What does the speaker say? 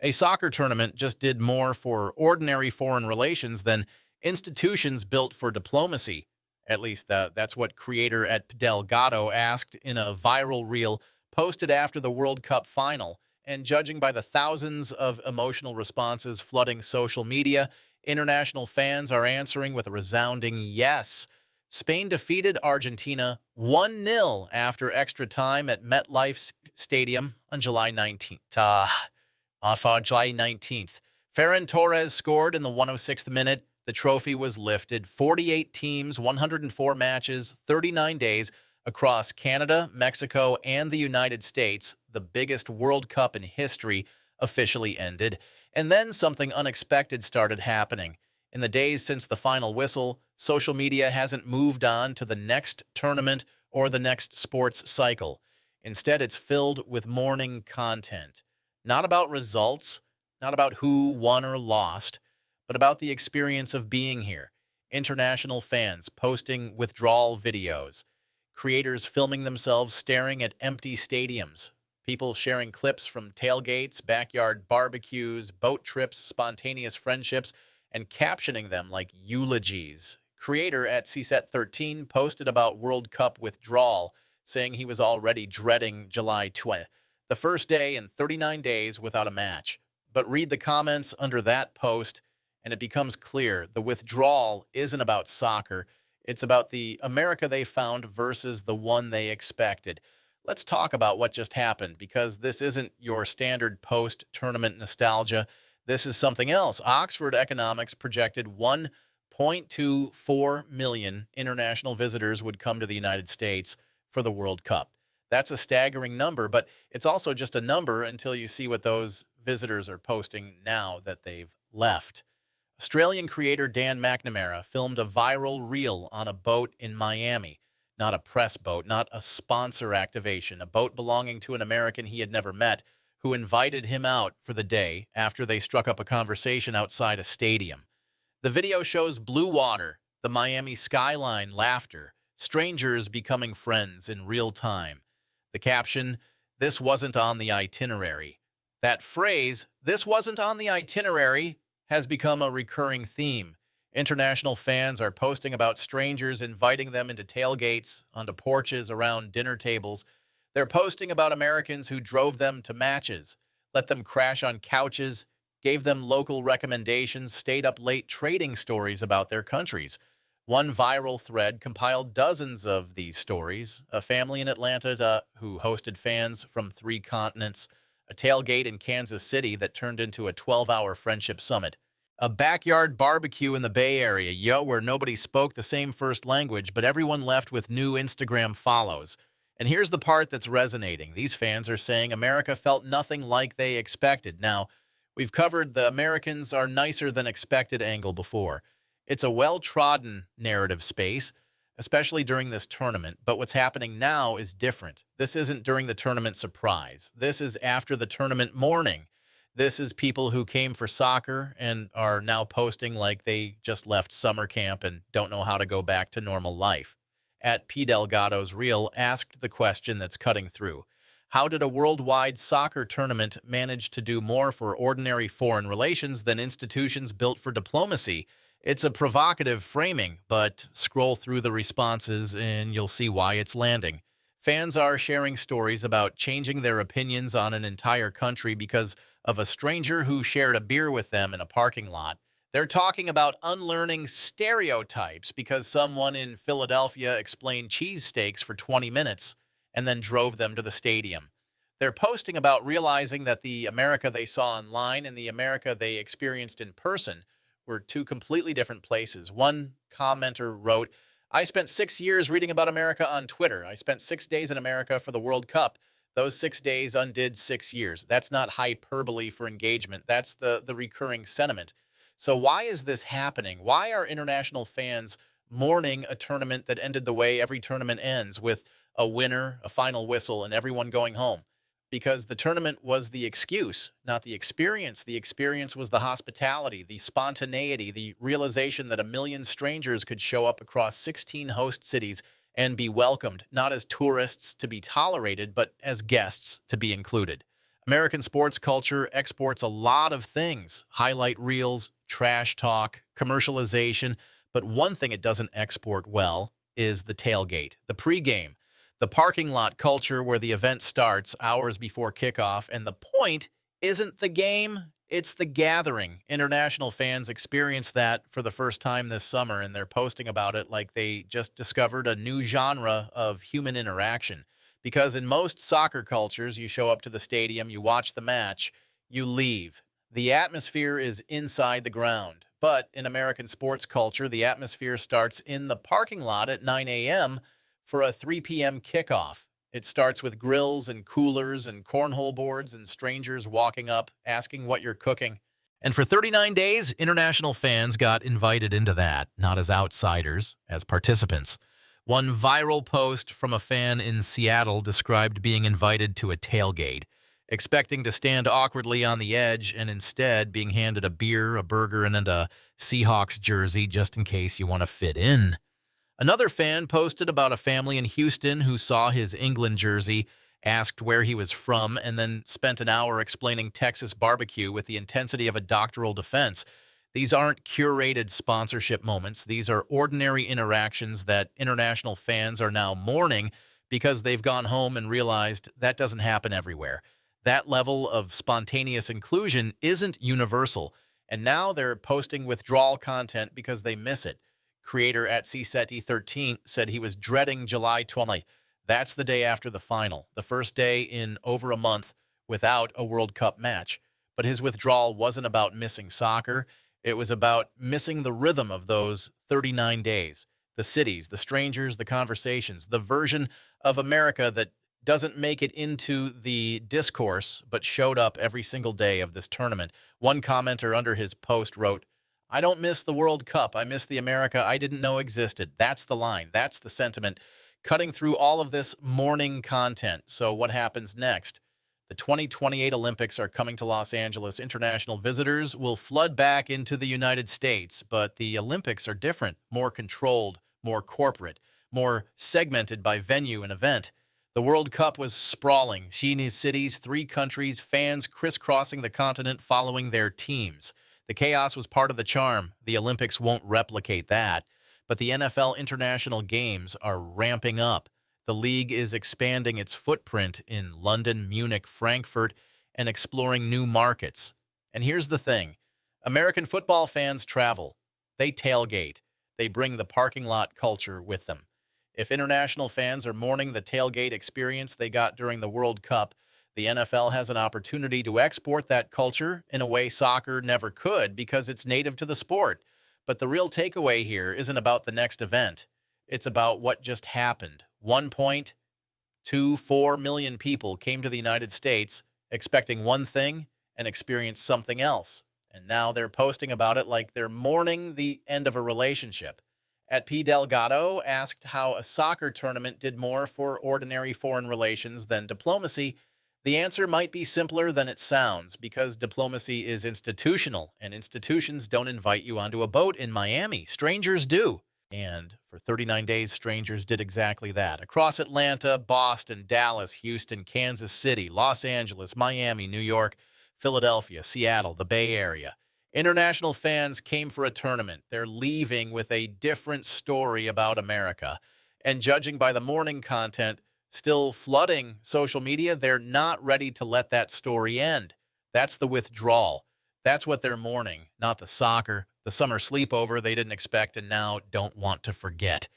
A soccer tournament just did more for ordinary foreign relations than institutions built for diplomacy. At least that's what creator at Delgado asked in a viral reel posted after the World Cup final. And judging by the thousands of emotional responses flooding social media, international fans are answering with a resounding yes. Spain defeated Argentina 1-0 after extra time at MetLife Stadium on July 19th. On July 19th. Ferran Torres scored in the 106th minute. The trophy was lifted. 48 teams, 104 matches, 39 days across Canada, Mexico, and the United States. The biggest World Cup in history officially ended. And then something unexpected started happening. In the days since the final whistle, social media hasn't moved on to the next tournament or the next sports cycle. Instead, it's filled with mourning content. Not about results, not about who won or lost, but about the experience of being here. International fans posting withdrawal videos, creators filming themselves staring at empty stadiums, people sharing clips from tailgates, backyard barbecues, boat trips, spontaneous friendships, and captioning them like eulogies. Creator at CSET13 posted about World Cup withdrawal, saying he was already dreading July 20th. The first day in 39 days without a match. But read the comments under that post, and it becomes clear the withdrawal isn't about soccer. It's about the America they found versus the one they expected. Let's talk about what just happened, because this isn't your standard post-tournament nostalgia. This is something else. Oxford Economics projected 1.24 million international visitors would come to the United States for the World Cup. That's a staggering number, but it's also just a number until you see what those visitors are posting now that they've left. Australian creator Dan McNamara filmed a viral reel on a boat in Miami. Not a press boat, not a sponsor activation, a boat belonging to an American he had never met who invited him out for the day after they struck up a conversation outside a stadium. The video shows blue water, the Miami skyline, laughter, strangers becoming friends in real time. The caption, "This wasn't on the itinerary." That phrase, "this wasn't on the itinerary," has become a recurring theme. International fans are posting about strangers inviting them into tailgates, onto porches, around dinner tables. They're posting about Americans who drove them to matches, let them crash on couches, gave them local recommendations, stayed up late trading stories about their countries. One viral thread compiled dozens of these stories. A family in Atlanta who hosted fans from 3 continents, a tailgate in Kansas City that turned into a 12-hour friendship summit, a backyard barbecue in the Bay Area, where nobody spoke the same first language, but everyone left with new Instagram follows. And here's the part that's resonating. These fans are saying America felt nothing like they expected. Now, we've covered the Americans are nicer than expected angle before. It's a well-trodden narrative space, especially during this tournament. But what's happening now is different. This isn't during the tournament surprise. This is after the tournament mourning. This is people who came for soccer and are now posting like they just left summer camp and don't know how to go back to normal life. At P. Delgado's Reel asked the question that's cutting through. How did a worldwide soccer tournament manage to do more for ordinary foreign relations than institutions built for diplomacy? It's a provocative framing, but scroll through the responses and you'll see why it's landing. Fans are sharing stories about changing their opinions on an entire country because of a stranger who shared a beer with them in a parking lot. They're talking about unlearning stereotypes because someone in Philadelphia explained cheesesteaks for 20 minutes and then drove them to the stadium. They're posting about realizing that the America they saw online and the America they experienced in person were 2 completely different places. One commenter wrote, "I spent 6 years reading about America on Twitter. I spent 6 days in America for the World Cup. Those 6 days undid 6 years." That's not hyperbole for engagement. That's the recurring sentiment. So why is this happening? Why are international fans mourning a tournament that ended the way every tournament ends, with a winner, a final whistle, and everyone going home? Because the tournament was the excuse, not the experience. The experience was the hospitality, the spontaneity, the realization that a million strangers could show up across 16 host cities and be welcomed, not as tourists to be tolerated, but as guests to be included. American sports culture exports a lot of things: highlight reels, trash talk, commercialization. But one thing it doesn't export well is the tailgate, the pregame, the parking lot culture where the event starts hours before kickoff. And the point isn't the game, it's the gathering. International fans experience that for the first time this summer, and they're posting about it like they just discovered a new genre of human interaction. Because in most soccer cultures, you show up to the stadium, you watch the match, you leave. The atmosphere is inside the ground. But in American sports culture, the atmosphere starts in the parking lot at 9 a.m. for a 3 p.m. kickoff. It starts with grills and coolers and cornhole boards and strangers walking up, asking what you're cooking. And for 39 days, international fans got invited into that, not as outsiders, as participants. One viral post from a fan in Seattle described being invited to a tailgate, expecting to stand awkwardly on the edge and instead being handed a beer, a burger, and a Seahawks jersey just in case you want to fit in. Another fan posted about a family in Houston who saw his England jersey, asked where he was from, and then spent an hour explaining Texas barbecue with the intensity of a doctoral defense. These aren't curated sponsorship moments. These are ordinary interactions that international fans are now mourning because they've gone home and realized that doesn't happen everywhere. That level of spontaneous inclusion isn't universal, and now they're posting withdrawal content because they miss it. Creator at CSETI13 said he was dreading July 20th. That's the day after the final, the first day in over a month without a World Cup match. But his withdrawal wasn't about missing soccer. It was about missing the rhythm of those 39 days, the cities, the strangers, the conversations, the version of America that doesn't make it into the discourse, but showed up every single day of this tournament. One commenter under his post wrote, "I don't miss the World Cup. I miss the America I didn't know existed." That's the line. That's the sentiment cutting through all of this mourning content. So what happens next? The 2028 Olympics are coming to Los Angeles. International visitors will flood back into the United States, but the Olympics are different, more controlled, more corporate, more segmented by venue and event. The World Cup was sprawling. Sheeny cities, 3 countries, fans crisscrossing the continent following their teams. The chaos was part of the charm. The Olympics won't replicate that. But the NFL International Games are ramping up. The league is expanding its footprint in London, Munich, Frankfurt, and exploring new markets. And here's the thing. American football fans travel. They tailgate. They bring the parking lot culture with them. If international fans are mourning the tailgate experience they got during the World Cup, the NFL has an opportunity to export that culture in a way soccer never could because it's native to the sport. But the real takeaway here isn't about the next event. It's about what just happened. 1.24 million people came to the United States expecting one thing and experienced something else. And now they're posting about it like they're mourning the end of a relationship. At P. Delgado asked how a soccer tournament did more for ordinary foreign relations than diplomacy. The answer might be simpler than it sounds, because diplomacy is institutional, and institutions don't invite you onto a boat in Miami. Strangers do. And for 39 days, strangers did exactly that. Across Atlanta, Boston, Dallas, Houston, Kansas City, Los Angeles, Miami, New York, Philadelphia, Seattle, the Bay Area. International fans came for a tournament. They're leaving with a different story about America. And judging by the mourning content still flooding social media, they're not ready to let that story end. That's the withdrawal. That's what they're mourning, not the soccer, the summer sleepover they didn't expect and now don't want to forget.